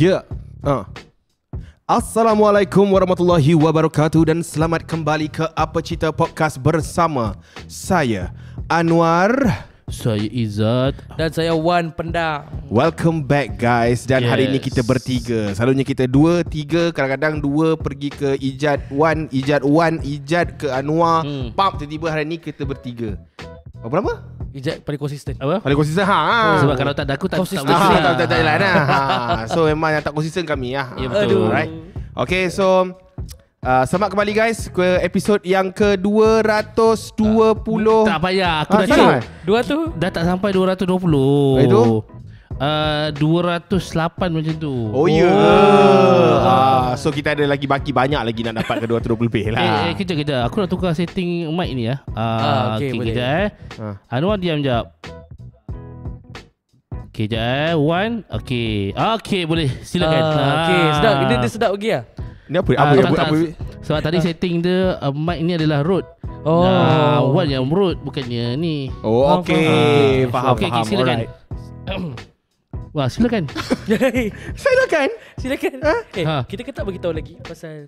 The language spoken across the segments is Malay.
Ya. Assalamualaikum warahmatullahi wabarakatuh dan selamat kembali ke Apa Cerita Podcast bersama saya Anwar, saya Izzat dan saya Wan Pendang. Welcome back guys. Dan hari ini Yes. kita bertiga. Selalunya kita dua, tiga, kadang-kadang dua pergi ke Ijat Wan, Ijat ke Anwar. Pam, tiba-tiba hari ini kita bertiga. Berapa lama? Ijat paling konsisten. apa? Paling konsisten Sebab kalau tak ada aku tak Konsisten. boleh. tak jalan lah. So memang yang tak konsisten kami lah. Ya, betul. Alright. Okay, so selamat kembali guys ke episod yang ke-220. Tak payah, aku dah salah, check. Dua tu. Dah tak sampai 220. Itu? 208 macam tu. Oh ya. So kita ada lagi baki banyak lagi nak dapat ke 220 lebih lah. Kejap. Aku nak tukar setting mic ni ya. Okey, boleh. Kejap Anwar diam jap. Kejap Wan. Okey, boleh. Silakan. Okey, sedap. Dia sedap pergi lah. Ni apa? Tak. Sebab tadi setting dia mic ni adalah Rode. Oh. Wan yang Rode bukannya ni. Oh, okey. Faham. Okey, silakan. Alright. Wah, silakan. Silakan. Silakan. Ha. Kita kan tak beritahu lagi pasal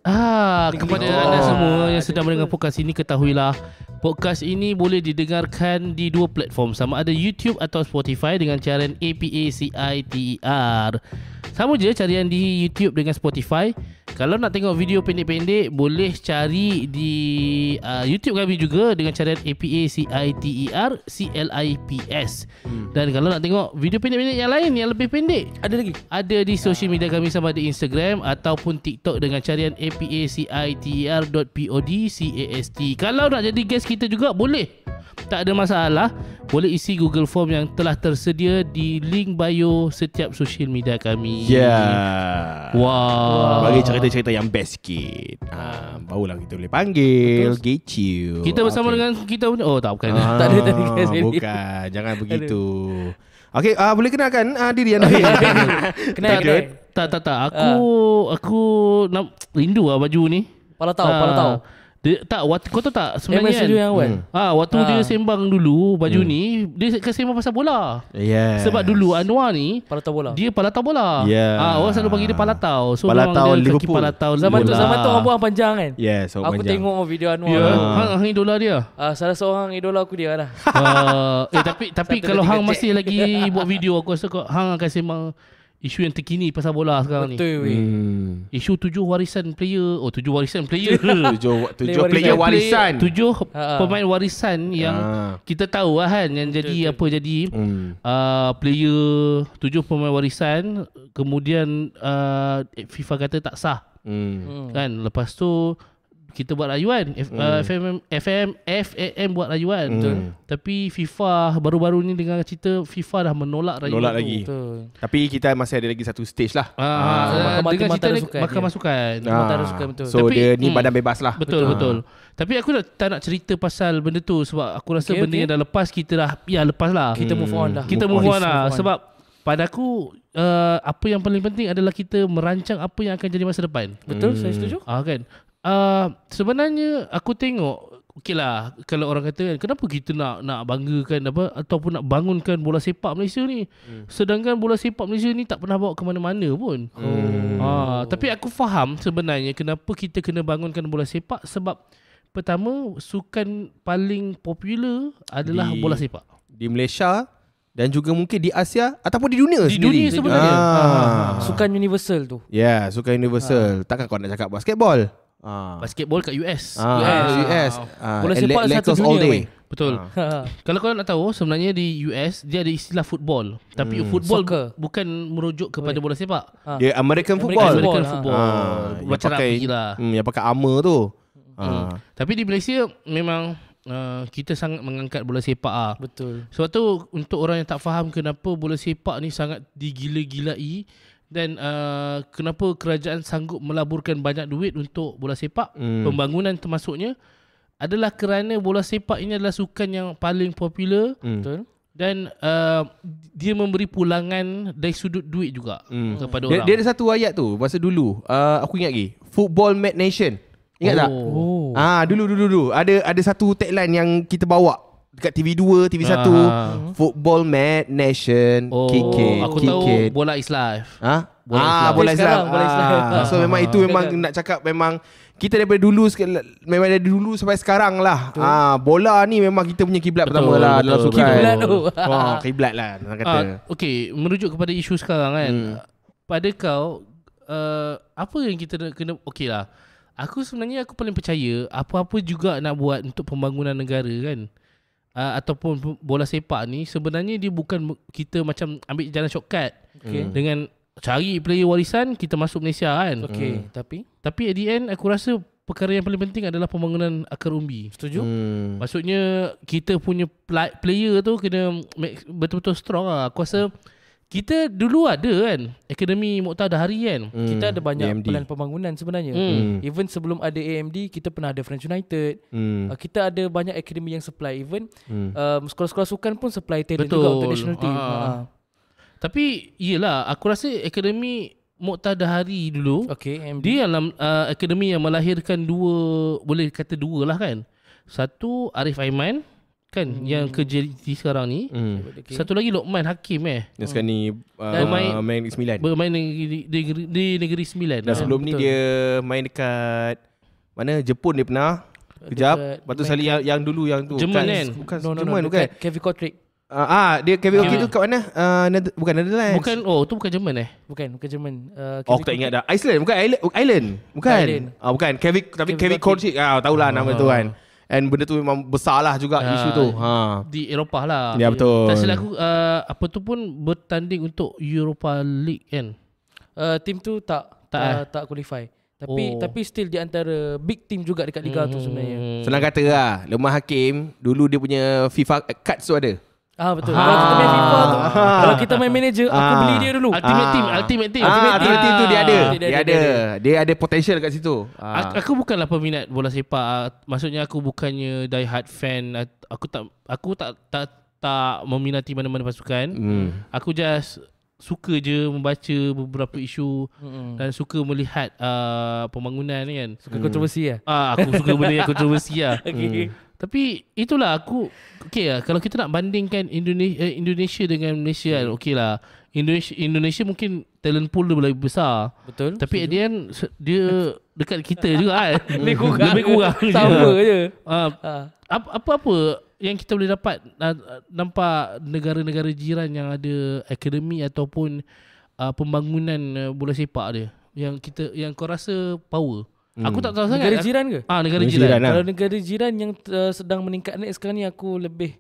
Kepada anda semua yang sedang mendengar podcast ini, ketahuilah podcast ini boleh didengarkan di dua platform, sama ada YouTube atau Spotify dengan carian APACITER. Sama je carian di YouTube dengan Spotify. Kalau nak tengok video pendek-pendek, boleh cari di YouTube kami juga dengan carian APACITER CLIPS. Dan kalau nak tengok video pendek-pendek yang lain yang lebih pendek, ada lagi. ada di social media kami sama ada Instagram ataupun TikTok dengan carian apaciter.podcast. Kalau nak jadi guest kita juga boleh. Tak ada masalah. Boleh isi Google Form yang telah tersedia di link bio setiap social media kami. Wah. Bagi cerita-cerita yang best sikit. Barulah kita boleh panggil Gecu. Kita bersama dengan kita punya. Oh tak, bukan. Tak ada guys ni. Bukan. Jangan begitu. Okey, boleh kenalkan diri anda. Kenal. Tak. Aku nak rindu lah baju ni. Pala tahu. Tak, kau tahu tak sebenarnya Studio yang Wan. waktu dia sembang dulu baju ni, dia akan sembang pasal bola. Yes. Sebab dulu Anwar ni Pala tahu bola. dia palatau bola. Yeah. Orang selalu panggil dia palatau. So Palatau memang dia kaki Liverpool. palatau Zaman bola. tu orang buang panjang kan. Yes, Aku tengok video Anwar. Ya, hang idola dia. Salah seorang idola aku dia lah. Tapi Satu, kalau dua, hang tiga, masih lagi buat video, aku rasa hang akan sembang isu yang terkini pasal bola sekarang ni. Betul weh. Isu 7 warisan player. 7 warisan player. Tujuh Player player warisan. 7 pemain warisan yang kita tahu lah kan, yang jadi apa jadi player 7 pemain warisan, kemudian FIFA kata tak sah. Kan, lepas tu kita buat rayuan, FAM buat rayuan. Tapi FIFA baru-baru ni dengar cerita FIFA dah menolak rayuan tu. Lagi. Betul. Tapi kita masih ada lagi satu stage lah. Dengan cerita mata makan masukan. Mata ada suka, betul. So Tapi, dia ni badan bebas lah. Betul. Tapi aku tak nak cerita pasal benda tu, sebab aku rasa benda yang dah lepas, kita dah lepas lah. Kita move on dah. Kita move on lah. Sebab pada aku apa yang paling penting adalah kita merancang apa yang akan jadi masa depan. Betul, saya setuju. Kan. Sebenarnya aku tengok, okey lah, kalau orang kata kan, kenapa kita nak banggakan apa ataupun nak bangunkan bola sepak Malaysia ni, sedangkan bola sepak Malaysia ni tak pernah bawa ke mana-mana pun. Tapi aku faham sebenarnya kenapa kita kena bangunkan bola sepak. Sebab pertama, sukan paling popular adalah bola sepak di Malaysia dan juga mungkin di Asia ataupun di dunia di sendiri. dunia sebenarnya. Sukan universal tu. Ya, sukan universal. Takkan kau nak cakap basketball? Basketball kat US. US. Bola sepak satu all dunia, day. weh. Betul. Kalau kau nak tahu, sebenarnya di US dia ada istilah football. Tapi football Soccer. bukan merujuk kepada bola sepak. Dia American football. American football. Yang Macam pakai rugby lah. yang pakai armor tu. Tapi di Malaysia memang kita sangat mengangkat bola sepak . Betul. Sebab tu untuk orang yang tak faham kenapa bola sepak ni sangat digila-gilai dan kenapa kerajaan sanggup melaburkan banyak duit untuk bola sepak, pembangunan termasuknya, adalah kerana bola sepak ini adalah sukan yang paling popular. Betul. Dan dia memberi pulangan dari sudut duit juga kepada orang. Dia ada satu ayat tu masa dulu. Aku ingat lagi. Football Made Nation. Ingat tak? Oh. Dulu ada satu tagline yang kita bawa. dekat TV2, TV1, Football Mad Nation, KK. Aku tahu Bola is Life. Bola Islam. Bola Islam. So memang itu memang nak cakap memang kita daripada dulu memang dari dulu sampai sekarang lah. Bola ni memang kita punya kiblat pertama lah dalam sukan. Kiblat tu. Kiblat lah orang kata. Okay, merujuk kepada isu sekarang kan. Pada kau apa yang kita kena okey lah. Aku sebenarnya aku paling percaya apa-apa juga nak buat untuk pembangunan negara kan. Ataupun bola sepak ni sebenarnya dia bukan kita macam ambil jalan shortcut. Dengan cari player warisan kita masuk Malaysia kan. Tapi at the end aku rasa perkara yang paling penting adalah pembangunan akar umbi. Setuju? Maksudnya kita punya player tu kena betul-betul strong lah. Aku rasa kita dulu ada kan Akademi Muqtada Hari kan. Kita ada banyak AMD. plan pembangunan sebenarnya. Even sebelum ada AMD, kita pernah ada French United. Kita ada banyak akademi yang supply. Even sekolah-sekolah sukan pun supply talent juga untuk national team. Tapi yelah, aku rasa Akademi Muqtada Hari dulu AMD. dia dalam akademi yang melahirkan boleh kata dua lah kan. Satu Arif Aiman kan yang kerja di sekarang ni. Satu lagi Lokman Hakim Yang sekarang ni main Negeri Sembilan. bermain di Negeri Sembilan. Dan sebelum ni dia main dekat mana, Jepun dia pernah kejap. Lepas tu sekali yang dulu yang tu Jerman kan? Bukan No, Jerman bukan. Kevin Kotrick. Dia Kevin O'Keefe tu kat mana? Bukan Netherlands. Bukan, tu bukan Jerman Bukan Jerman. Aku tak ingat dah. Iceland bukan Island. Bukan. Island. Bukan Kevin Kotrick. Tahulah nama tu kan. And benda tu memang besar lah juga isu tu. Di Eropah lah. Ya betul. Tak silap aku apa tu pun bertanding untuk Europa League kan. Team tu tak qualify. Tapi still di antara big team juga dekat liga tu sebenarnya. Senang kata lah, Lemah Hakim dulu dia punya FIFA cards tu ada. Betul. Kalau kita main FIFA tu, kalau kita main manager, aku beli dia dulu. Ultimate Team. Ultimate Team tu dia ada. Dia ada potential kat situ. Aku bukanlah peminat bola sepak. Maksudnya aku bukannya die hard fan. Aku tak meminati mana-mana pasukan. Aku just suka je membaca beberapa isu dan suka melihat pembangunan kan. Suka kontroversi lah. Aku suka benda yang kontroversi lah. Okay. Tapi itulah aku lah, kalau kita nak bandingkan Indonesia dengan Malaysia kan, lah. Indonesia mungkin talent pool dia lebih besar. Betul. Tapi at the end dia dekat kita juga kan. Lebih kurang Sama je. Apa-apa yang kita boleh dapat nampak negara-negara jiran yang ada akademi ataupun pembangunan bola sepak dia yang kau rasa power. Aku tak tahu sangat. Negara jiran ke? Negara jiran. lah. Kalau negara jiran yang sedang meningkat naik sekarang ni, aku lebih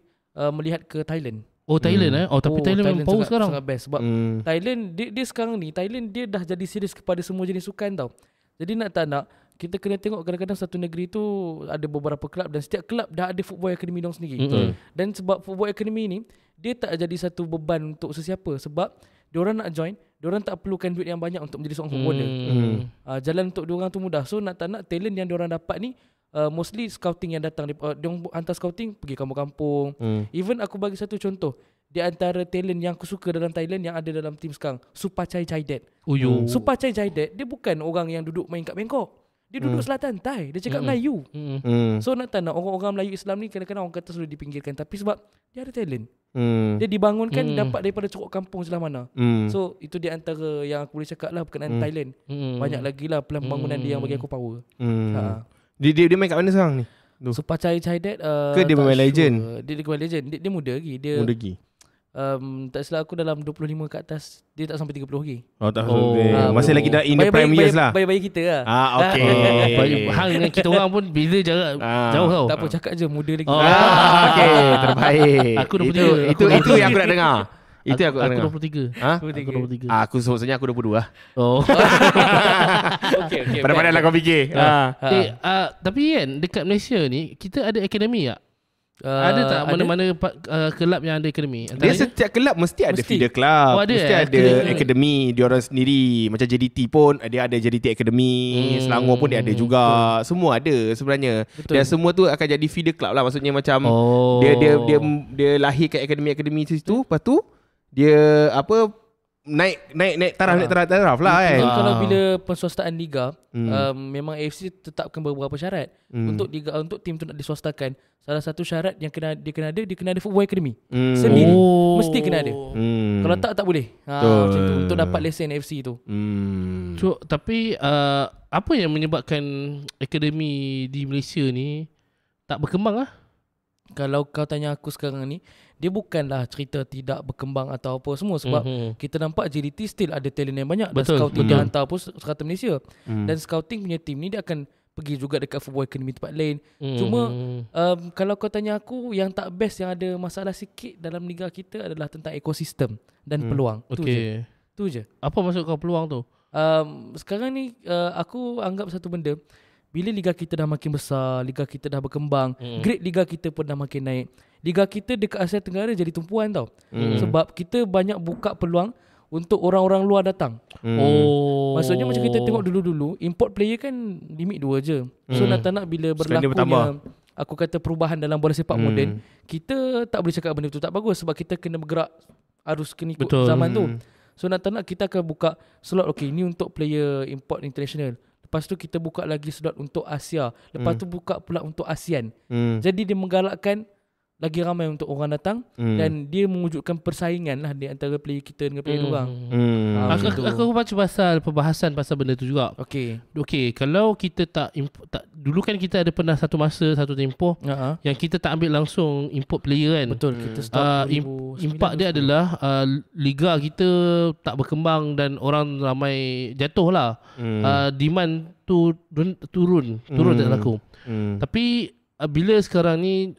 melihat ke Thailand. Thailand Tapi Thailand memang power sekarang. Sangat best sebab Thailand dia sekarang ni, Thailand dia dah jadi serius kepada semua jenis sukan tau. Jadi nak tak nak, kita kena tengok kadang-kadang satu negeri tu ada beberapa kelab dan setiap kelab dah ada football academy diorang sendiri. Dan sebab football academy ni dia tak jadi satu beban untuk sesiapa sebab diorang nak join, diorang tak perlukan duit yang banyak untuk menjadi seorang footballer. Jalan untuk diorang tu mudah. So nak tak nak talent yang diorang dapat ni mostly scouting yang datang. Diorang hantar scouting pergi kampung-kampung. Even aku bagi satu contoh. Di antara talent yang aku suka dalam Thailand yang ada dalam tim sekarang, Supachai Chaidet. Supachai Chaidet dia bukan orang yang duduk main kat Bangkok. Dia duduk selatan Thai. Dia cakap Melayu. So nak tak nak orang-orang Melayu Islam ni kadang-kadang orang kata sudah dipinggirkan. Tapi sebab dia ada talent. Dia dibangunkan dapat daripada cokok kampung sebelah mana. So itu di antara yang aku boleh cakap lah berkenaan Thailand. Banyak lagi lah plan pembangunan dia yang bagi aku power. Dia main kat mana sekarang ni? Supachai Chaidet Ke dia main legend? Dia main legend. Dia muda lagi. Dia muda lagi. Tak silap aku dalam 25 ke atas. Dia tak sampai 30 lagi. Masih lagi dah in the prime years lah. Bayi-bayi kita lah. Okay. Hang dengan kita orang pun beza jarak jauh tau. Tak apa, cakap je muda lagi. Okay, terbaik. Aku 23. Itu yang aku nak dengar. Itu yang aku nak dengar. Aku 23. Aku 23. Aku sebenarnya aku 22 lah. Okay. Pada-pada lah kau fikir. Tapi kan dekat Malaysia ni kita ada akademi tak? Ada tak mana-mana kelab yang ada akademi? Dia setiap kelab mesti ada feeder club. Mesti ada akademi diorang sendiri. Macam JDT pun dia ada JDT Academy. Selangor pun dia ada juga. Semua ada sebenarnya. Dan semua tu akan jadi feeder club lah. Maksudnya macam dia lahirkan akademi-akademi situ. Lepas tu dia naik taraf lah kan. Kalau bila penswastaan liga, memang AFC tetapkan beberapa syarat untuk liga, untuk tim tu nak diswastakan. Salah satu syarat yang dia kena ada football academy sendiri. Mesti kena ada. Kalau tak boleh. Macam tu untuk dapat lesen AFC tu. So, tapi apa yang menyebabkan akademi di Malaysia ni tak berkembang lah? Kalau kau tanya aku sekarang ni, dia bukanlah cerita tidak berkembang atau apa semua, sebab kita nampak JDT still ada talent yang banyak. Dan scouting dia hantar pun serata Malaysia. Dan scouting punya team ni dia akan pergi juga dekat football academy tempat lain. Cuma kalau kau tanya aku, yang tak best, yang ada masalah sikit dalam liga kita adalah tentang ekosistem dan peluang. Tu je. Apa maksud kau peluang tu? Sekarang ni aku anggap satu benda, bila liga kita dah makin besar, liga kita dah berkembang, grade liga kita pun dah makin naik. Liga kita dekat Asia Tenggara jadi tumpuan tau. Sebab kita banyak buka peluang untuk orang-orang luar datang. Maksudnya macam kita tengok dulu-dulu, import player kan limit 2 je. So nak bila berlakunya, aku kata, perubahan dalam bola sepak moden, kita tak boleh cakap benda tu tak bagus, sebab kita kena bergerak arus kena ikut zaman tu. So nak kita akan buka slot, okay, ni untuk player import international. Lepas tu kita buka lagi slot untuk Asia. Lepas tu buka pula untuk ASEAN. Jadi dia menggalakkan lagi ramai untuk orang datang, dan dia mewujudkan persaingan lah di antara player kita dengan player orang. Aku baca perbahasan pasal benda tu juga. Okay, kalau kita tak dulu kan kita ada pernah satu tempoh yang kita tak ambil langsung import player kan. Betul, kita start impak dia adalah liga kita tak berkembang dan orang ramai jatuh lah. Demand tu turun tak laku. Tapi bila sekarang ni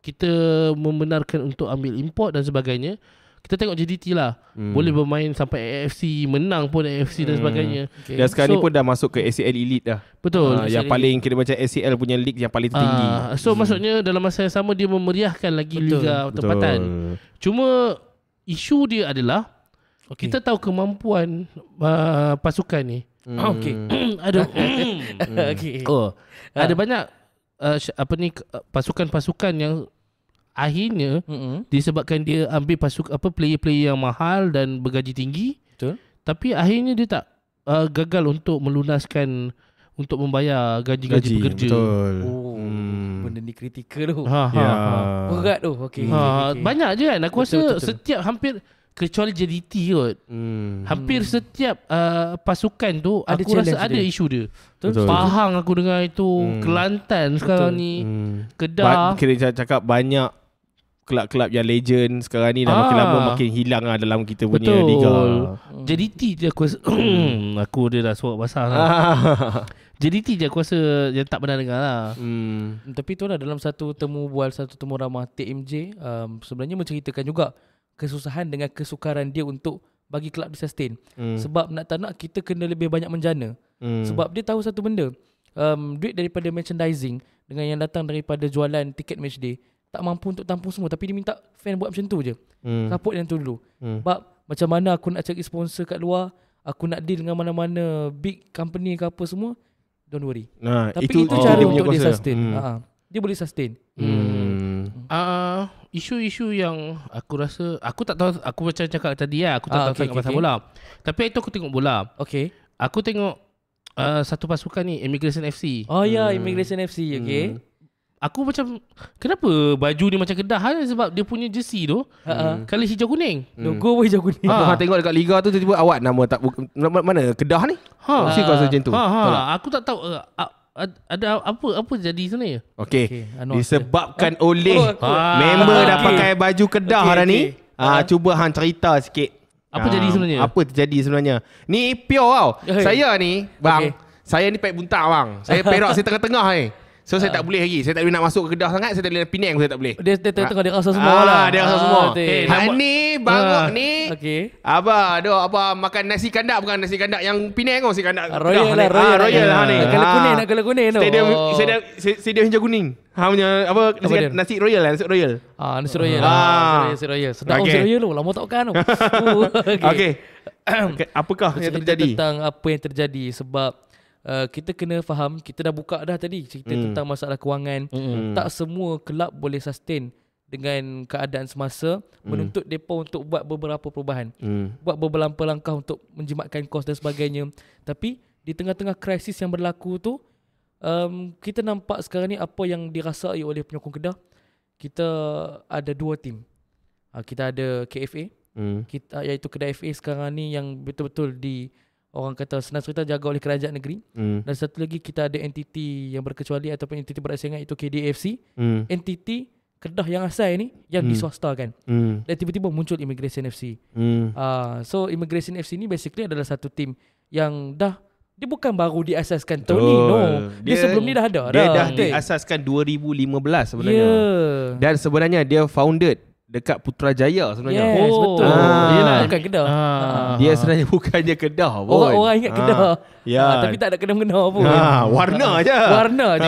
kita membenarkan untuk ambil import dan sebagainya, kita tengok JDT lah, boleh bermain sampai AFC, menang pun AFC dan sebagainya. Dan sekarang ni pun dah masuk ke ACL Elite dah. Betul. Yang paling kira macam ACL punya league yang paling tinggi. So maksudnya dalam masa yang sama dia memeriahkan lagi liga tempatan. Cuma isu dia adalah kita tahu kemampuan pasukan ni. Ada banyak pasukan-pasukan yang akhirnya disebabkan dia ambil player-player yang mahal dan bergaji tinggi. Betul. Tapi akhirnya dia tak gagal untuk melunaskan, untuk membayar gaji-gaji pekerja. Betul. Benda ni kritikal tu. Berat tu. Banyak je kan. Aku rasa setiap hampir, kecuali JDT kot, hampir setiap pasukan tu ada, aku rasa ada isu dia. Betul. Pahang aku dengar itu, Kelantan sekarang ni, Kedah. Kira cakap banyak kelab-kelab yang legend sekarang ni dah makin lama makin hilang lah dalam kita punya liga. JDT je aku rasa aku dia dah suara basah lah. JDT je aku rasa yang tak pernah dengar lah. Tapi tu lah, dalam satu temu ramah TMJ, sebenarnya menceritakan juga kesusahan dengan kesukaran dia untuk bagi kelab dia sustain. Sebab nak tak nak kita kena lebih banyak menjana. Sebab dia tahu satu benda, duit daripada merchandising dengan yang datang daripada jualan tiket match day tak mampu untuk tampung semua. Tapi dia minta fan buat macam tu je. Support yang tu dulu. Sebab macam mana aku nak cari sponsor kat luar, aku nak deal dengan mana-mana big company ke apa semua, don't worry. Tapi itu cara untuk dia sustain. Dia boleh sustain. Isu-isu yang aku rasa, aku tak tahu, aku macam cakap tadi lah, aku tak tahu pasal bola. Tapi itu aku tengok bola. Aku tengok satu pasukan ni, Immigration FC. Immigration FC. Aku macam, kenapa baju ni macam Kedah kan? Sebab dia punya jersey tu colour hijau kuning. Logo hijau kuning. Tengok dekat liga tu tiba-tiba awak nama tak mana Kedah ni? Mesti kau rasa macam tu. Aku tak tahu ada apa jadi sebenarnya. Disebabkan oleh member dah pakai baju Kedah hari ni. Cuba hang cerita sikit. Apa jadi sebenarnya? Apa terjadi sebenarnya? Ni pure tau. Saya ni bang, saya ni Pek Buntak bang. Saya Perak, saya tengah-tengah ni. So saya tak boleh lagi. Saya tak boleh nak masuk ke Kedah sangat. Saya tak boleh Penang pun saya tak boleh. Dia tengah dia rasa semua lah. Dia rasa semua. Ni bangok ni. Apa makan nasi kandak, bukan nasi kandak yang Penang, nasi kandak Royal lah ni. Nak kala kuning tu. Stadium hijau kuning. Punya apa nasi royal lah, nasi royal. Nasi royal. Nasi royal. Sedap nasi royal tu. Lama tak makan tu. Apakah yang terjadi? Tentang apa yang terjadi, sebab kita kena faham, kita dah buka dah tadi cerita tentang masalah kewangan. Tak semua kelab boleh sustain dengan keadaan semasa menuntut mereka untuk buat beberapa perubahan. Buat beberapa langkah untuk menjimatkan kos dan sebagainya. Tapi di tengah-tengah krisis yang berlaku tu, kita nampak sekarang ni apa yang dirasai oleh penyokong Kedah. Kita ada 2 tim. Kita ada KFA, kita, iaitu Kedah FA sekarang ni yang betul-betul orang kata senang cerita jaga oleh kerajaan negeri. Dan satu lagi kita ada entiti yang berkecuali ataupun entiti berasingan, iaitu KDFC. Entiti Kedah yang asal ni yang diswastakan. Dan tiba-tiba muncul Immigration FC. So Immigration FC ni basically adalah satu tim yang dia bukan baru diasaskan tahun ni. No. Dia sebelum ni dah ada. Dia dah diasaskan 2015 sebenarnya. Dan sebenarnya dia founded dekat Putrajaya sebenarnya. Yes, betul. Yelah, bukan Kedah. Dia sebenarnya bukannya Kedah pun. Orang ingat Kedah. Tapi tak ada Kedah-Kedah pun. Warna je.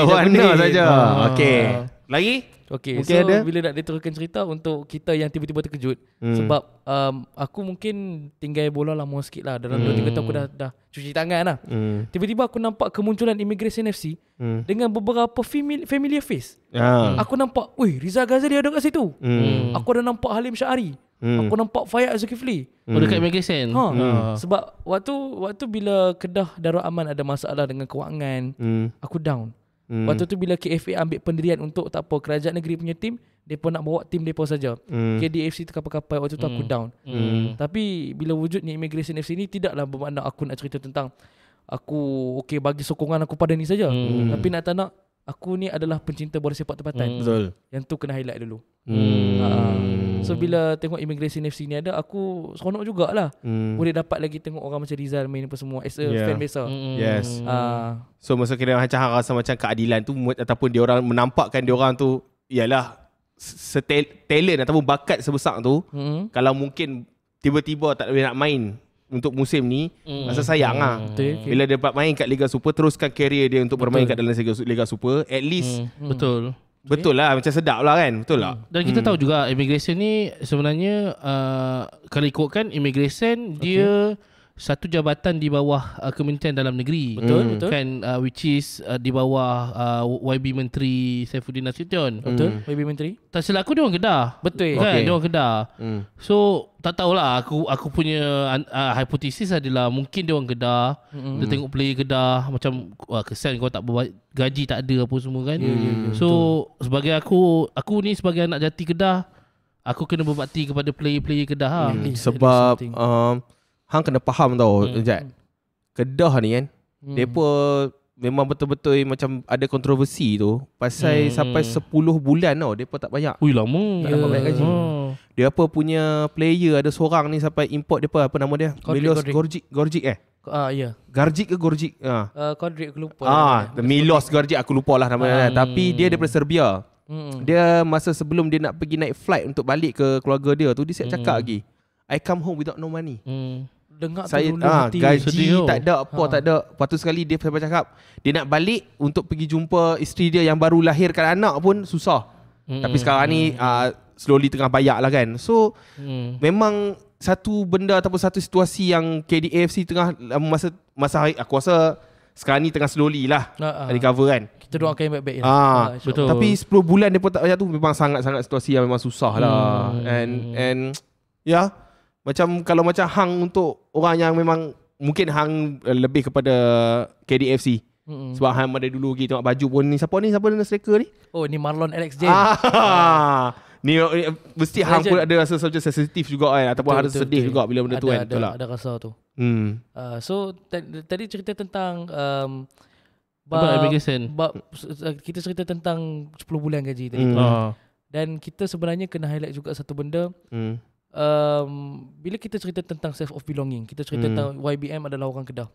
Warna saja. Okey. Lagi? Okay, mungkin so ada? Bila nak diteruskan cerita untuk kita yang tiba-tiba terkejut. Sebab aku mungkin tinggal bola lama sikit lah. Dalam 2-3 tahun aku dah cuci tangan lah. Tiba-tiba aku nampak kemunculan Immigration FC dengan beberapa familiar face. Aku nampak, Rizal Ghazali ada kat situ. Aku ada nampak Halim Syahari. Aku nampak Fayyad Zulkifli. Dekat Immigration. Sebab waktu bila Kedah Darul Aman ada masalah dengan kewangan, aku down. Waktu tu bila KFA ambil pendirian untuk tak apa kerajaan negeri punya tim, mereka nak bawa tim mereka saja. KDFC terkapai-kapai, waktu tu aku down. Tapi bila wujudnya Immigration FC ni, tidaklah bermakna aku nak cerita tentang aku bagi sokongan aku pada ni saja. Tapi nak tak nak, aku ni adalah pencinta bola sepak tempatan. Betul. Yang tu kena highlight dulu. So bila tengok Immigration FC ni ada, aku seronok jugalah. Boleh dapat lagi tengok orang macam Rizal main apa semua as a fan base. Yes. So masa kira macam rasa macam keadilan tu, ataupun dia orang menampakkan dia orang tu ialah talent ataupun bakat sebesar tu, kalau mungkin tiba-tiba tak boleh nak main untuk musim ni, rasa sayang lah. Bila dia dapat main kat Liga Super, teruskan career dia untuk bermain kat dalam Liga Super. At least Betul lah, macam sedap lah kan. Betul lah. Dan kita tahu juga Immigration ni sebenarnya kalau ikutkan Immigration, dia satu jabatan di bawah Kementerian Dalam Negeri. Betul. Kan, which is di bawah YB Menteri Saifuddin Nasution. Betul. YB Menteri. Tak silap aku, dia orang Kedah. Betul. Kan, dia orang Kedah. So tak tahulah, aku punya hipotesis adalah mungkin dia orang Kedah. Dia tengok player Kedah macam kesan kau tak gaji tak ada apa semua kan. So sebagai aku ni sebagai anak jati Kedah, aku kena berbakti kepada player-player Kedah. Sebab hang kena faham tau, Kedah ni kan, depa memang betul-betul macam ada kontroversi tu pasal sampai 10 bulan tau depa tak bayar. Ui, lama. Tak dapat bayar gaji. Dia apa punya player ada seorang ni sampai import depa, apa nama dia? Milos Gorgic Ya. Gargic ke Gorgic? Kodrik aku lupa. Milos Gorgic aku lupa lah nama dia. Tapi dia daripada Serbia. Dia masa sebelum dia nak pergi naik flight untuk balik ke keluarga dia tu, dia siap cakap lagi, I come home without no money. Dengar saya gaji tak ada apa tak ada. Lepas tu sekali dia sampai cakap dia nak balik untuk pergi jumpa isteri dia yang baru lahirkan anak pun susah. Tapi sekarang ni slowly tengah bayar lah kan. So memang satu benda ataupun satu situasi yang KDAFC tengah masa aku rasa sekarang ni tengah slowly lah recover kan. Kita doakan yang baik-baik betul. Tapi 10 bulan dia pun tak bayar tu memang sangat-sangat situasi yang memang susah lah. And macam kalau macam hang untuk orang yang memang mungkin hang lebih kepada KDFC. Sebab hang dari dulu lagi tengok baju pun ni siapa striker ni? Oh, ni Marlon Alex James. Ni mesti hang pun ada rasa macam sensitif juga kan, ataupun ada sedih juga bila benda tu kan. Betul lah. Ada rasa tu. So tadi cerita tentang Immigration. Kita cerita tentang 10 bulan gaji tadi. Dan kita sebenarnya kena highlight juga satu benda. Bila kita cerita tentang self of belonging, kita cerita tentang YBM adalah orang Kedah.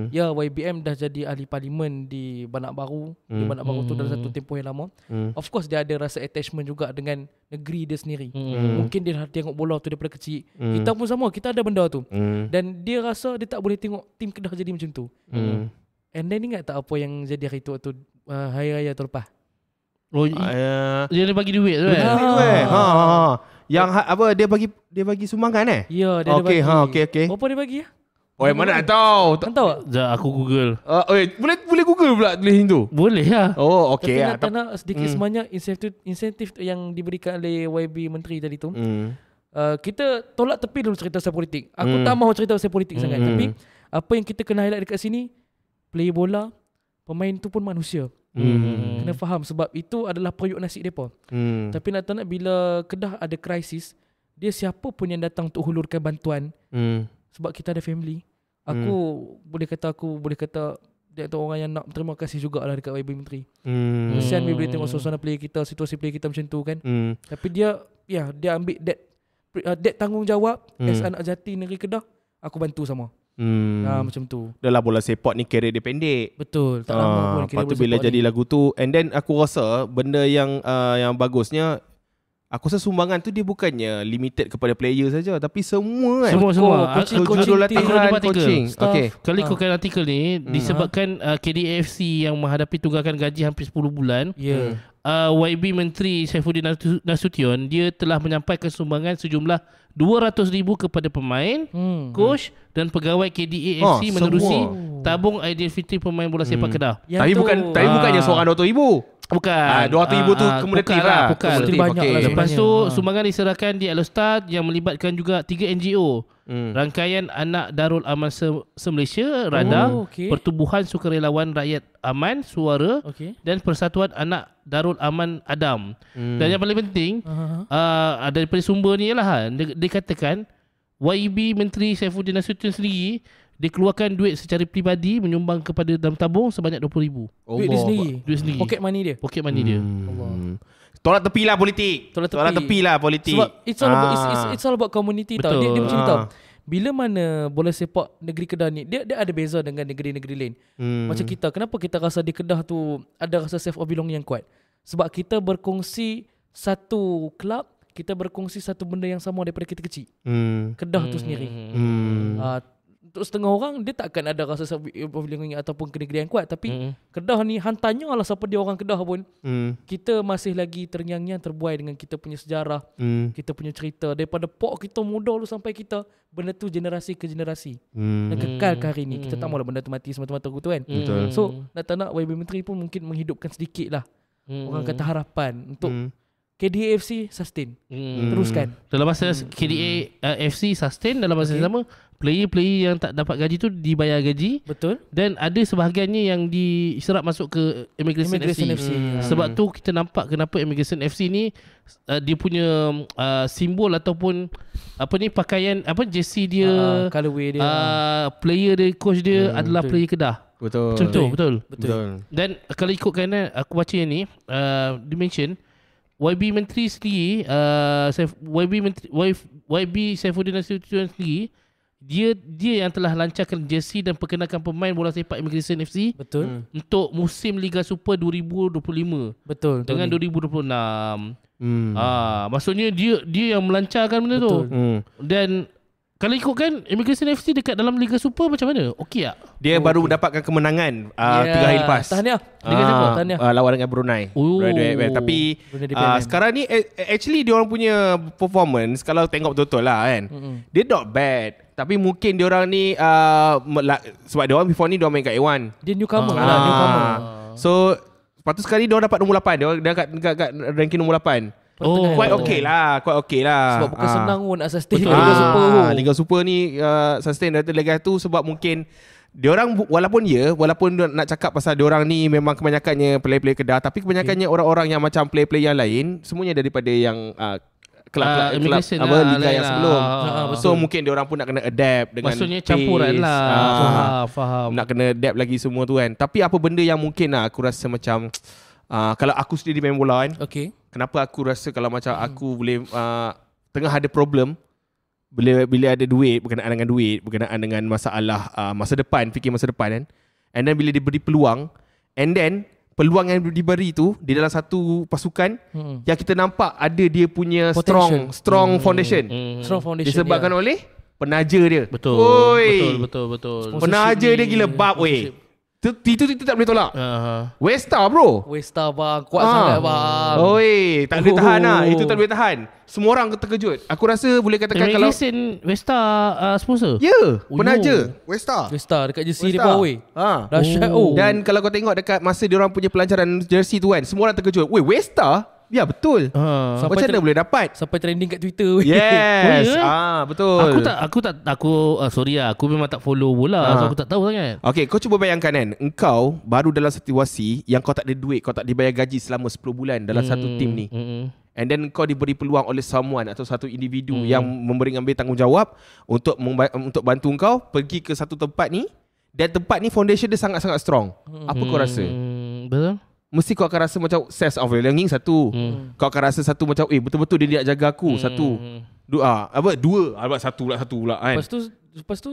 Ya, YBM dah jadi ahli parlimen di Banak Baru. Di Banak Baru tu dalam satu tempoh yang lama. Of course dia ada rasa attachment juga dengan negeri dia sendiri. Mungkin dia tengok bola tu daripada kecil. Kita pun sama, kita ada benda tu. Dan dia rasa dia tak boleh tengok tim Kedah jadi macam tu. And then ingat tak apa yang jadi hari tu waktu Hari Raya tu lepas? Dia bagi duit tu Yang apa dia bagi sumbangan Ya, dia ada bagi. Okey. Berapa dia bagi ya? Mana nak tahu? Kan tahu tak? Sekejap aku Google. Boleh Google pula tulis itu. Boleh lah. Oh, okey. Tapi nak sedikit sebanyak insentif yang diberikan oleh YB Menteri tadi tu. Kita tolak tepi dulu cerita pasal politik. Aku tak mahu cerita pasal politik sangat. Tapi apa yang kita kena highlight dekat sini, player bola, pemain tu pun manusia. Kena faham sebab itu adalah periuk nasi mereka. Tapi nak tahu bila Kedah ada krisis, dia siapa pun yang datang untuk hulurkan bantuan. Sebab kita ada family. Aku boleh kata dia tu orang yang nak terima kasih jugalah dekat YB Menteri. Kesian bila tengok suasana player kita, situasi player kita macam tu kan. Tapi dia ambil that tanggungjawab as anak jati negeri Kedah. Aku bantu sama. Macam tu. Dah lah bola sepak ni career dia pendek. Betul. Tak lama pun. Lepas tu bila jadi lagu tu, and then aku rasa benda yang bagusnya, aku rasa sumbangan tu dia bukannya limited kepada player saja, tapi semua kan. Semua. Judul latihan, coaching. Okay. Kalau ikutkan artikel ni, disebabkan KDAFC yang menghadapi tunggakan gaji hampir 10 bulan. YB Menteri Saifuddin Nasution, dia telah menyampaikan sumbangan sejumlah 200,000 kepada pemain, coach dan pegawai KDAFC menerusi tabung Aidilfitri pemain bola sepak Kedah. Tapi bukannya seorang 200,000. Bukan. 200,000 tu kumulatif lah. Bukan. Okay. Lepas tu sumbangan diserahkan di Alostad yang melibatkan juga 3 NGO. Rangkaian Anak Darul Aman Se-Malaysia, RADA, Pertubuhan Sukarelawan Rakyat Aman Suara, dan Persatuan Anak Darul Aman Adam. Dan yang paling penting, daripada sumber ni ialah dia katakan YB Menteri Saifuddin Nasution sendiri dia keluarkan duit secara peribadi menyumbang kepada dalam tabung sebanyak 20,000. Duit dia sendiri. Pocket money dia. Allah. Tolak tepi lah politik. Sebab it's all about community. Betul. Tau. Dia macam tau. Bila mana bola sepak negeri Kedah ni, dia ada beza dengan negeri-negeri lain. Macam kita, kenapa kita rasa di Kedah tu ada rasa self of belonging yang kuat? Sebab kita berkongsi satu kelab, kita berkongsi satu benda yang sama daripada kita kecil. Kedah tu sendiri. Untuk setengah orang dia takkan ada rasa self-belonging ataupun kenegerian kuat, tapi Kedah ni hantarnya lah siapa dia orang Kedah pun. Kita masih lagi terngiang-ngiang terbuai dengan kita punya sejarah, kita punya cerita daripada pok kita muda dulu sampai kita, benda tu generasi ke generasi dan kekal ke hari ni. Kita tak mahu benda tu mati semata-mata gitu kan. So nak YB Menteri pun mungkin menghidupkan sedikit lah orang kata harapan untuk KDAFC sustain. Teruskan. Dalam masa KDAFC sustain, dalam masa yang sama player-player yang tak dapat gaji tu dibayar gaji. Betul. Dan ada sebahagiannya yang diserap masuk ke Immigration FC. Sebab tu kita nampak kenapa Immigration FC ni dia punya simbol ataupun pakaian jersey dia, colorway dia, player dia, coach dia adalah player Kedah. Betul. Betul. Dan kalau ikutkan aku baca yang ni, dia mention YB Menteri sendiri, YB Saifuddin Nasution sendiri, dia yang telah lancarkan jersey dan perkenalkan pemain bola sepak Immigration FC. Betul. Untuk musim Liga Super 2025. Betul. Dengan 2026. Maksudnya dia yang melancarkan benda tu. Dan kalau ikutkan Immigration FC dekat dalam Liga Super macam mana? Okey tak? Dia baru mendapatkan kemenangan 3 hari lepas. Tahniah. Dengan siapa? Tahniah. Lawan dengan Brunei. Tapi sekarang ni actually dia orang punya performance kalau tengok betul-betul lah kan. Dia not bad. Tapi mungkin dia orang ni sebab dia orang before ni dia orang main kat A1. Dia newcomer newcomer. So lepas tu sekali dia orang dapat nombor 8. Dia kat ranking nombor 8. Quite okay lah. Sebab bukan senang pun nak sustain Liga Super. Liga Super ni sustain dari Liga tu sebab mungkin diorang walaupun nak cakap pasal diorang ni memang kebanyakannya player-player Kedah, tapi kebanyakannya orang-orang yang macam player-player yang lain semuanya daripada yang kelab liga yang sebelum. So mungkin diorang pun nak kena adapt dengan maksudnya campuran lah. Faham. Nak kena adapt lagi semua tu kan. Tapi apa benda yang mungkin aku rasa macam kalau aku sendiri main bola kan, kenapa aku rasa kalau macam aku boleh tengah ada problem, bila ada duit, berkenaan dengan duit, berkenaan dengan masalah masa depan, fikir masa depan kan, and then bila diberi peluang, and then peluang yang diberi tu di dalam satu pasukan yang kita nampak ada dia punya strong foundation. Strong foundation disebabkan oleh penaja dia. Betul. Betul. Penaja dia gila bab weh. Itu tak boleh tolak. Westa bro. Westa bang, kuat sangat bang. Oi, tak boleh tahan lah. Itu tak boleh tahan. Semua orang terkejut. Aku rasa boleh katakan kalau Westa sponsor. Ya, pernah je. Westa dekat jersey dia bawah weh. Dahsyat. Dan kalau kau tengok dekat masa diorang punya pelancaran jersey tu kan, semua orang terkejut. Weh, Westa? Ya betul. Macam mana boleh dapat? Sampai trending kat Twitter. Yes. Betul. Sorry lah, aku memang tak follow bola, so aku tak tahu sangat. Okay, kau cuba bayangkan kan, engkau baru dalam situasi yang kau tak ada duit, kau tak dibayar gaji selama 10 bulan dalam satu tim ni. And then kau diberi peluang oleh someone atau satu individu yang ambil tanggungjawab untuk bantu kau pergi ke satu tempat ni, dan tempat ni foundation dia sangat-sangat strong. Apa kau rasa? Betul. Mesti kau akan rasa macam sense of belonging satu. Kau akan rasa satu macam betul-betul dia nak jaga aku. Satu. Dua. Satu pula kan. Lepas tu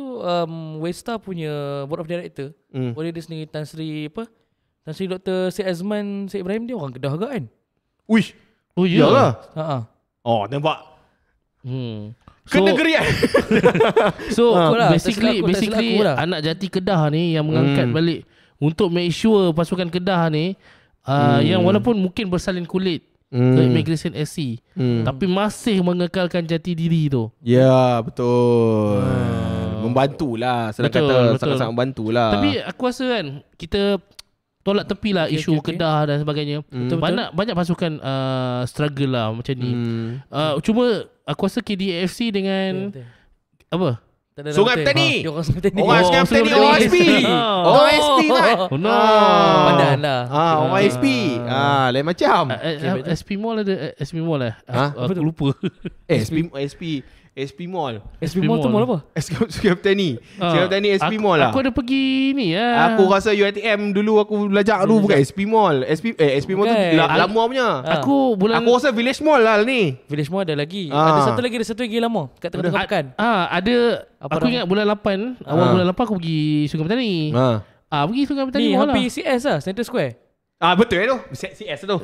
Westa punya board of director, boleh dia sendiri Tan Sri Dr. Syed Azman Syed Ibrahim, dia orang Kedah agak kan. Uish. Oh ya lah. Nampak. Kenegerian. So basically anak jati Kedah ni yang mengangkat balik untuk make sure pasukan Kedah ni yang walaupun mungkin bersalin kulit ke Immigration SC, tapi masih mengekalkan jati diri tu. Ya, betul. Membantulah. Kata sangat-sangat membantulah. Tapi aku rasa kan kita tolak tepi lah isu Kedah dan sebagainya. Banyak pasukan struggle lah macam ni. Cuma aku rasa KDAFC dengan apa? Sungai Petani. Orang Sungai Petani. Orang Sungai Petani. OSP. OSP kan. Pandan lah. OSP. Lain macam. SP Mall ada. SP Mall lah. Aku lupa. SP Mall. SP Mall tu mall apa? Sungai Petani. Sungai Petani SP Mall lah. Aku ada pergi ni lah. Aku rasa UiTM dulu aku belajar dulu bukan SP Mall. SP Mall tu lama punya. Aku rasa Village Mall lah ni. Village Mall ada lagi. Ada satu lagi lama kat tengah-tengah pekan. Ada. Aku ingat bulan 8, awal bulan 8 aku pergi Sungai Petani. Pergi Sungai Petani ni Mall lah. hampir CS lah, Center Square. Betul tu. CS tu.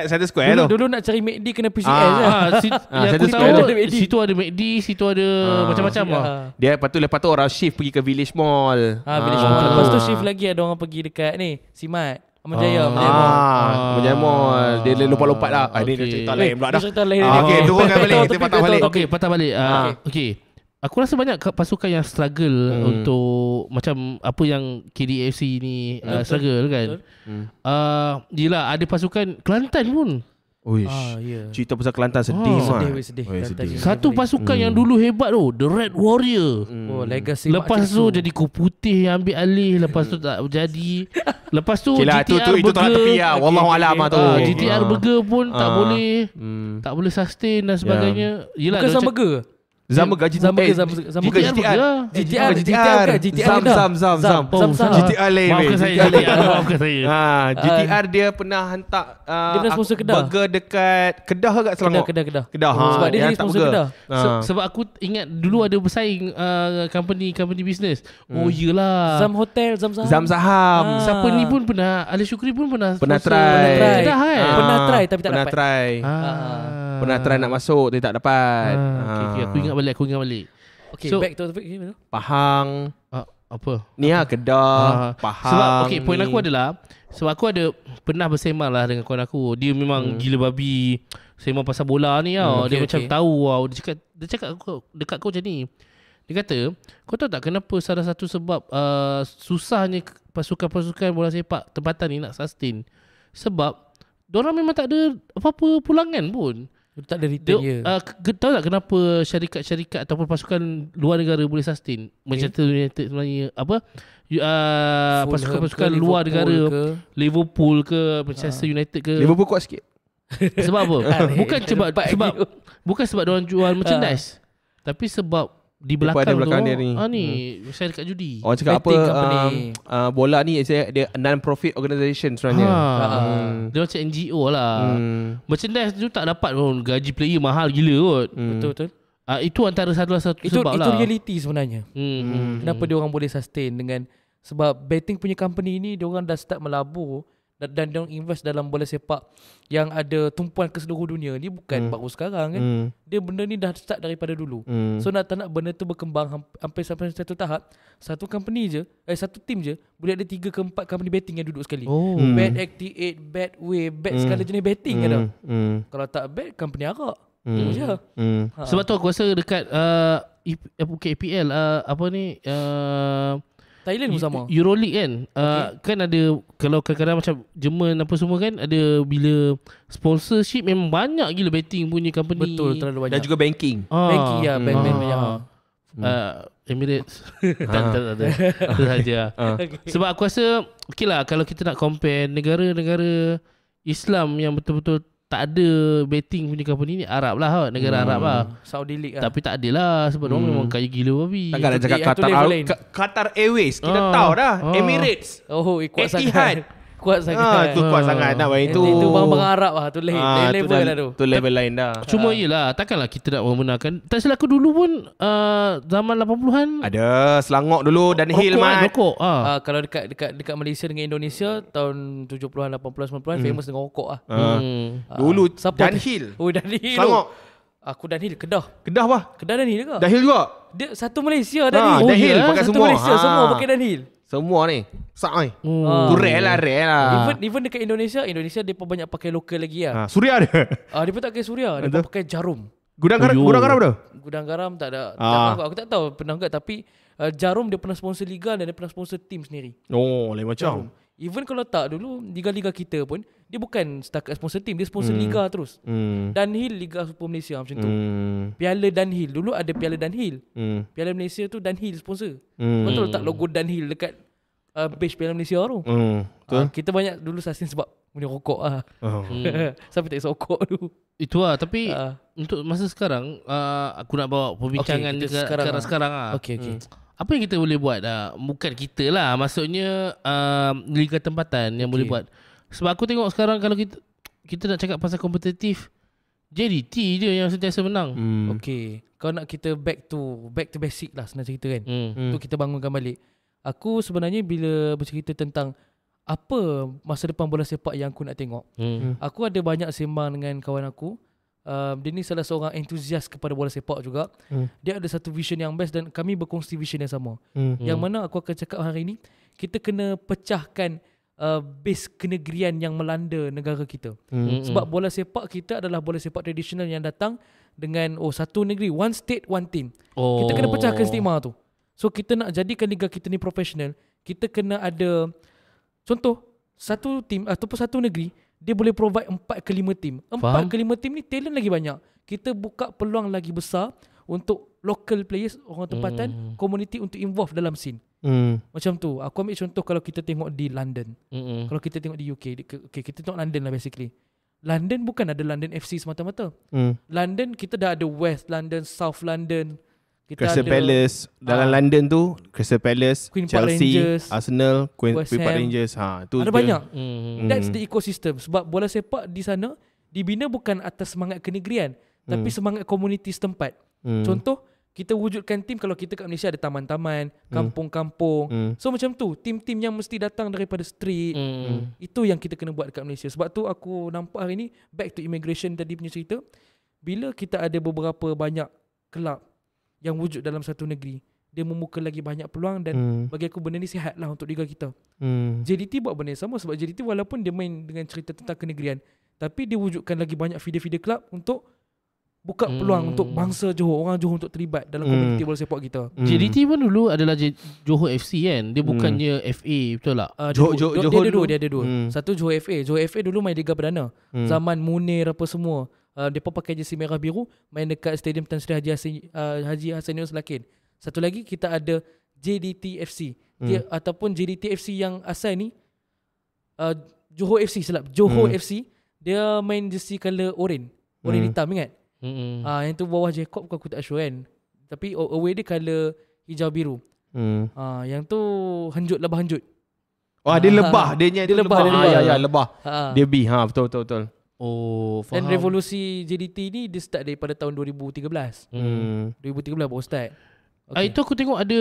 Center Square tu. Dulu nak cari McD kena pergi CS lah. Yang aku tahu situ ada McD, situ ada macam-macam lah. Dia lepas tu orang shift pergi ke Village Mall. Village Mall. Lepas tu shift lagi ada orang pergi dekat ni Simat, Ahmad Jaya Mall. Dia lompat-lompat lah. Ini cerita lain pula dah. Okay, turunkan balik. Kita patah balik. Okay, patah balik. Okay. Aku rasa banyak pasukan yang struggle untuk macam apa yang KDAFC ni struggle kan. Yelah, ada pasukan Kelantan pun. Cerita pasal Kelantan sedih. Sedih. Satu pasukan yang dulu hebat tu, The Red Warrior. Legacy. Lepas tu jadi Kuh Putih yang ambil alih. Lepas tu tak jadi. Lepas tu GTR itu tak tepi lah. Wallahualam tu. GTR Burger pun tak boleh sustain dan sebagainya. Yelah, bukan Burger. Zam GTR GTR lain. Maafkan saya. GTR dia pernah hantar dia pernah sponsor Kedah. Burger dekat Kedah ke Selangor? Kedah. Sebab dia jadi sponsor Kedah. Sebab aku ingat dulu ada bersaing company business. Yelah, Zam Hotel, Zam Saham. Siapa ni pun pernah, Ali Syukri pun pernah try Kedah kan. Pernah try tapi tak dapat. Pernah try nak masuk tapi tak dapat. Okay, aku ingat balik. Okay, so, back to topic ni. Pahang. Apa? Ni lah Kedah, Pahang. Sebab point aku adalah, sebab aku ada pernah bersembang lah dengan kawan aku. Dia memang gila babi sembang pasal bola ni tau. Dia macam tahu tau. Dia cakap dekat kau macam ni. Dia kata, kau tahu tak kenapa salah satu sebab susahnya pasukan-pasukan bola sepak tempatan ni nak sustain? Sebab diorang memang tak ada apa-apa pulangan pun. Tak ada return je. Tahu tak kenapa syarikat-syarikat ataupun pasukan luar negara boleh sustain? Manchester United sebenarnya pasukan-pasukan luar negara, Liverpool ke Manchester United ke. Liverpool kuat sikit. Sebab apa? Bukan sebab diorang jual merchandise, tapi sebab di belakang tu ni syarikat judi. Orang cakap apa bola ni dia non-profit organisation sebenarnya. Dia macam NGO lah. Merchandise tu tak dapat pun. Gaji player mahal gila kot. Betul. Itu antara satu sebab lah. Itu reality sebenarnya. Kenapa dia orang boleh sustain dengan, sebab betting punya company ni dia orang dah start melabur dan dia invest dalam bola sepak yang ada tumpuan ke seluruh dunia ni bukan baru sekarang kan. Dia benda ni dah start daripada dulu. So nak tak nak benda tu berkembang sampai satu tahap, satu company je, satu team je boleh ada 3 ke 4 company betting yang duduk sekali. Bet88, Betway, bet segala jenis betting ada. Kalau tak bet, company arak. Tu je. Sebab tu aku rasa dekat bukan APL apa ni Thailand pun sama. Euroleague kan kan ada, kalau kadang-kadang macam Jerman apa semua kan, ada bila sponsorship memang banyak gila betting punya company. Betul, terlalu banyak. Dan juga banking. Banking ya, bank banyak. Emirates tak ada. Itu saja. Sebab aku rasa okey lah kalau kita nak compare negara-negara Islam yang betul-betul tak ada betting punya company ni, Arab lah, negara Arab lah. Saudi League lah. Tapi tak ada lah sebab orang memang kaya gila babi. Takkanlah cakap Qatar Airways, kita tahu dah. Emirates, Kuat Etihad. sangat. Kuat sangat. Tu kuat sangat dah. Itu bang-bang Arab lah. Tu lain level lah tu. Tu level lain dah. Cuma yelah, takkanlah kita nak membenarkan. Tak silap aku dulu pun zaman 80-an ada Selangor dulu dan Hill Mat. Rokok. Kalau dekat Malaysia dengan Indonesia tahun 70-an, 80-an, 90-an famous dengan rokok lah. Dulu Siapa Dan tu? Hill. Dan Hill. Selangor. Aku Dan Hill Kedah. Kedah apa? Kedah Dan Hill ke? Dan Hill juga. Dia satu Malaysia Dan Hill. Dan Hill pakai satu semua. Malaysia semua pakai Dan Hill. Semua ni. Sak ni. Tu rare lah. Even dekat Indonesia dia pun banyak pakai lokal lagi lah. Suria ada. Dia pun tak pakai Suria, dia pun pakai Jarum. Gudang garam ada? Gudang Garam tak ada. Aku tak tahu pernah enggak, tapi Jarum dia pernah sponsor liga dan dia pernah sponsor tim sendiri. Oh, lain macam. Even kalau tak dulu liga-liga kita pun dia bukan setakat sponsor tim, dia sponsor liga terus. Dan Hill Liga Super Malaysia macam tu. Piala Dan Hill dulu ada Piala Dan Hill. Piala Malaysia tu Dan Hill sponsor. Betul tak logo Dan Hill dekat base Piala Malaysia tu. Kita banyak dulu sustain sebab punya rokok lah. Sampai tak rokok dulu. Itu lah. Tapi untuk masa sekarang aku nak bawa perbincangan sekarang lah. Okay. Apa yang kita boleh buat bukan kita lah, maksudnya liga tempatan yang boleh buat. Sebab aku tengok sekarang kalau kita nak cakap pasal kompetitif, JDT je yang sentiasa menang. Okay, kau nak kita back to basic lah senang cerita kan. Tu kita bangunkan balik. Aku sebenarnya bila bercerita tentang apa masa depan bola sepak yang aku nak tengok, aku ada banyak sembang dengan kawan aku. Dia ni salah seorang entusias kepada bola sepak juga. Dia ada satu vision yang best dan kami berkongsi vision yang sama. Yang mana aku akan cakap hari ni, kita kena pecahkan base kenegrian yang melanda negara kita. Sebab bola sepak kita adalah bola sepak tradisional yang datang dengan satu negeri, one state, one team. Kita kena pecahkan stigma tu. So kita nak jadikan liga kita ni profesional, kita kena ada contoh satu team ataupun satu negeri dia boleh provide 4 ke 5 team. 4 ke 5 team ni talent lagi banyak. Kita buka peluang lagi besar untuk local players, orang tempatan, community untuk involve dalam scene. Macam tu. Aku ambil contoh kalau kita tengok di London. Kalau kita tengok di UK, kita tengok London lah basically. London bukan ada London FC semata-mata. London kita dah ada West London, South London. Kita Crystal ada Palace dalam London tu, Crystal Palace, Queen Park Chelsea, Rangers, Arsenal, Queen West Park Ham. Rangers. Tu ada dia. banyak. That's the ecosystem. Sebab bola sepak di sana dibina bukan atas semangat kenegrian, tapi semangat komuniti setempat. Contoh, kita wujudkan tim. Kalau kita kat Malaysia ada taman-taman, kampung-kampung. So macam tu, tim-tim yang mesti datang daripada street. Itu yang kita kena buat dekat Malaysia. Sebab tu aku nampak hari ni, back to immigration tadi punya cerita, bila kita ada beberapa banyak kelab yang wujud dalam satu negeri, dia membuka lagi banyak peluang. Dan bagi aku benda ni sihat lah untuk liga kita. JDT buat benda yang sama. Sebab JDT walaupun dia main dengan cerita tentang kenegrian, tapi dia wujudkan lagi banyak feeder-feeder club untuk buka peluang untuk bangsa Johor, orang Johor untuk terlibat dalam komuniti bola sepak kita. JDT pun dulu adalah Johor FC kan. Dia bukannya FA, betul tak? Dia ada dua. Satu Johor FA. Johor FA dulu main Liga Perdana. Zaman Munir apa semua. Mereka pakai jersey merah biru, main dekat Stadium Tan Sri Haji Hassan Yunus Lakin. Satu lagi kita ada JDT FC. Dia ataupun JDT FC yang asal ni Johor FC Johor FC. Dia main jersey color oren hitam, ingat? Yang tu bawah Jacob aku tak sure kan. Tapi away dia color hijau biru. Yang tu lebah hanjut. Dia lebah. Dia lebah. Ya, lebah. Dia B. Betul. Oh, faham. Dan revolusi JDT ni dia start daripada tahun 2013. 2013 baru start. Itu aku tengok ada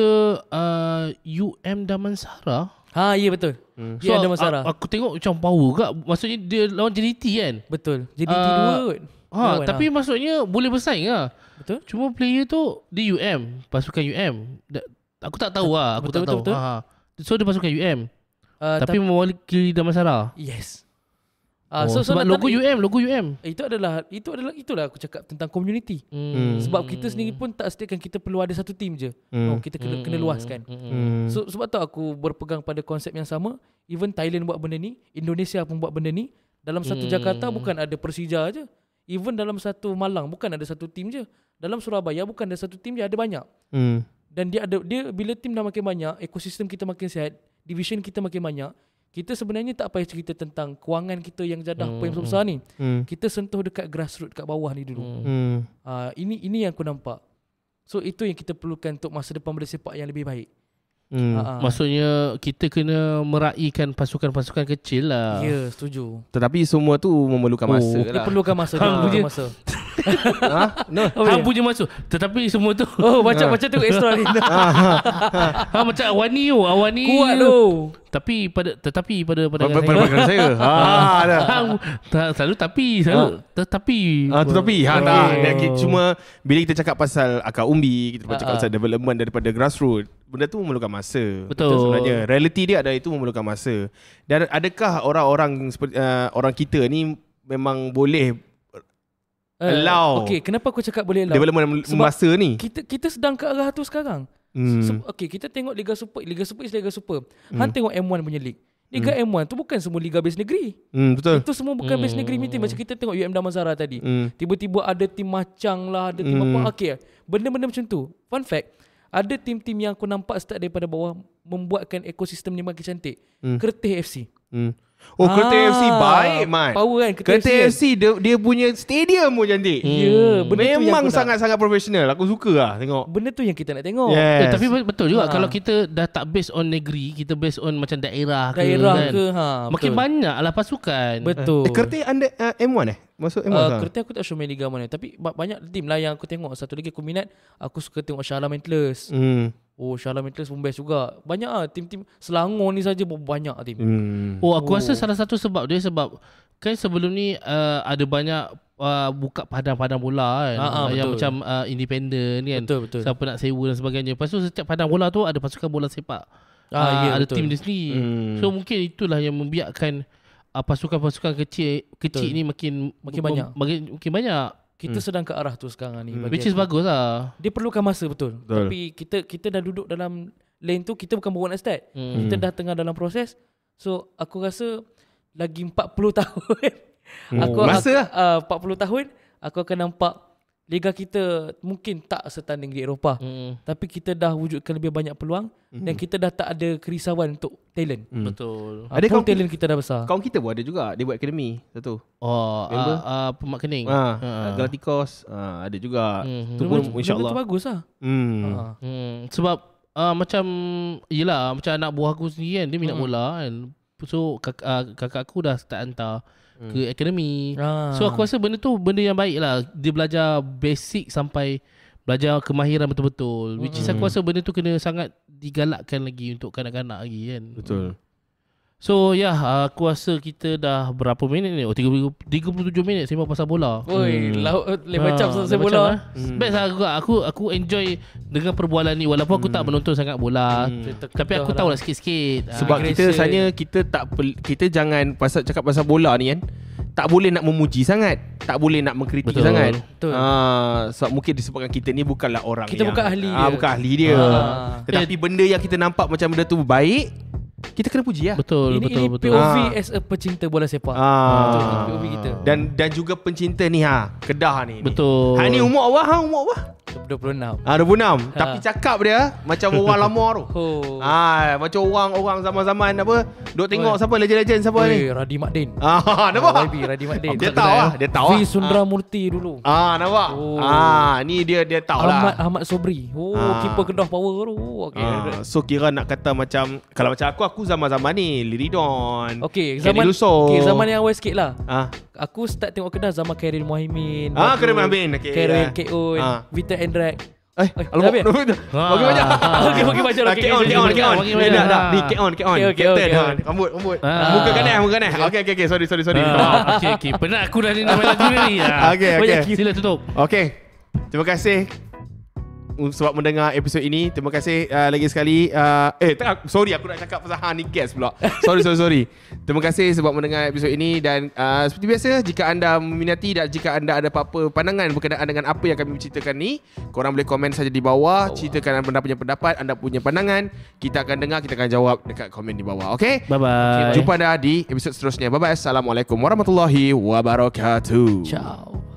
UM Damansara. Ya betul. Dia ada masalah. Aku tengok macam power kak. Maksudnya dia lawan JDT kan. Betul. JDT 2 kot. Tapi maksudnya boleh bersaing lah. Betul. Cuma player tu di UM, pasukan UM. Aku tak tahu lah. Aku tak tahu. Betul. So dia pasukan UM. Tapi mewakili Damansara. Yes. So sebab logo UM. Itulah aku cakap tentang community. Sebab kita sendiri pun tak setiakan kita perlu ada satu team je. Kita kena luaskan. So sebab tu aku berpegang pada konsep yang sama. Even Thailand buat benda ni, Indonesia pun buat benda ni. Dalam satu Jakarta bukan ada Persija je. Even dalam satu Malang bukan ada satu team je. Dalam Surabaya bukan ada satu team je, ada banyak. Dan dia bila team dah makin banyak, ekosistem kita makin sihat, division kita makin banyak. Kita sebenarnya tak payah cerita tentang kewangan kita yang jadah apa yang besar ni. Kita sentuh dekat grassroots, dekat bawah ni dulu. Ini yang aku nampak. So itu yang kita perlukan untuk masa depan bola sepak yang lebih baik. Maksudnya kita kena meraihkan pasukan-pasukan kecil lah. Ya, setuju. Tetapi semua tu memerlukan masa lah. Dia perlukan masa. Masa. Hang punya masuk. Tetapi semua tu macam tengok extra ni. Macam Awani kuat tu. Tetapi pada saya. Selalu tetapi. Cuma bila kita cakap pasal akar umbi, kita cakap pasal development daripada grassroots, benda tu memerlukan masa. Betul. Sebenarnya reality dia adalah itu memerlukan masa. Dan adakah orang-orang seperti orang kita ni memang boleh allow? Okay, kenapa aku cakap boleh allow? Development masa ni. Kita sedang ke arah tu sekarang. Kita tengok Liga Super is Liga Super. Han tengok M1 punya league. Liga M1 tu bukan semua liga base negeri. Betul. Itu semua bukan base negeri meeting. Macam kita tengok UM Damansara tadi. Tiba-tiba ada tim Macang lah, ada tim apa. Okay, benda-benda macam tu. Fun fact, ada tim-tim yang aku nampak start daripada bawah membuatkan ekosistem ni makin cantik. Kertih FC. Kertih FC baik, man. Power kan Kertih FC dia punya stadium pun cantik. Memang sangat-sangat profesional. Aku suka lah tengok. Benda tu yang kita nak tengok. Tapi betul juga kalau kita dah tak based on negeri, kita based on macam daerah ke makin banyak lah pasukan. Betul. Kertih under M1 Masuk M1 Kertih aku tak sure main Liga mana. Tapi banyak tim lah yang aku tengok. Satu lagi aku minat, aku suka tengok Shala Mantlers. Shala Mantlers pun best juga. Banyak lah tim-tim Selangor ni saja banyak tim. Aku rasa salah satu sebab dia kan sebelum ni ada banyak buka padang-padang bola kan. Yang macam independent kan. Betul. Siapa nak sewa dan sebagainya. Lepas tu setiap padang bola tu ada pasukan bola sepak. Ada tim dia sendiri. So mungkin itulah yang membiarkan pasukan-pasukan kecil ni makin banyak. Kita sedang ke arah tu sekarang ni. Which is bagus lah. Dia perlukan masa betul. Tapi kita dah duduk dalam lane tu. Kita bukan baru nak start. Kita dah tengah dalam proses. So aku rasa lagi 40 tahun. Masa lah 40 tahun aku akan nampak liga kita mungkin tak setanding di Eropah. Tapi kita dah wujudkan lebih banyak peluang. Dan kita dah tak ada kerisauan untuk talent. Betul. Ada kaum talent kita dah besar. Kaum kita pun ada juga. Dia buat akademi satu. Pemak Kening. Galacticos ada juga. Tu pun insyaAllah itu bagus lah. Sebab macam yelah, macam anak buah aku sendiri kan, dia minat bola kan. So kakak aku dah start hantar ke akademi. So aku rasa benda tu benda yang baik lah. Dia belajar basic sampai belajar kemahiran betul-betul. Which is aku rasa benda tu kena sangat digalakkan lagi untuk kanak-kanak lagi kan. Betul. So aku rasa kita dah berapa minit ni? 37 minit sembang pasal bola. Macam selesai bola. Best lah aku enjoy dengan perbualan ni. Walaupun aku tak menonton sangat bola, tapi aku tahu lah sikit-sikit. Sebab kita jangan cakap pasal bola ni kan, tak boleh nak memuji sangat, tak boleh nak mengkritik sangat. Sebab mungkin disebabkan kita ni bukanlah orang kita bukan ahli dia. Bukan ahli dia. Tetapi benda yang kita nampak macam benda tu baik, kita kena puji lah. Betul. POV as a pecinta bola sepak. POV kita. Dan juga pencinta ni Kedah ni. Betul. Ni umur awak umur awak 26. 26. Tapi cakap dia macam orang lama tu. Macam orang zaman-zaman apa, duk tengok siapa legend-legend siapa ni. Radhi Makdin. Nampak? Radhi Makdin. Dia tahu lah. V Sundramoorthy dulu. Nampak? Ni dia tahu lah. Ahmad Sobri. Keeper Kedah power tu. So kira nak kata macam, kalau macam aku zaman-zaman ni Liridon. Zaman yang awal sikit lah. Aku start tengok Kedah zaman Khairil Muhaimin. Khairil Muhaimin. Khairil Keun, Vita Endrak. Alamak. Bagi banyak. Get on. Ni get on. Captain. Rambut. Muka kanan. Okay. Sorry. Okay. Penat aku dah ni nama lagu ni. Okay. Sila tutup. Okay. Terima kasih sebab mendengar episod ini. Terima kasih lagi sekali. Sorry aku nak cakap pasal ni guest pula. Sorry. Terima kasih sebab mendengar episod ini. Dan seperti biasa, jika anda meminati dan jika anda ada apa-apa pandangan berkenaan dengan apa yang kami ceritakan ni, korang boleh komen saja di bawah. Ceritakan anda punya pendapat, anda punya pandangan. Kita akan dengar, kita akan jawab dekat komen di bawah. Okay? Bye-bye. Jumpa anda di episod seterusnya. Bye-bye. Assalamualaikum warahmatullahi wabarakatuh. Ciao.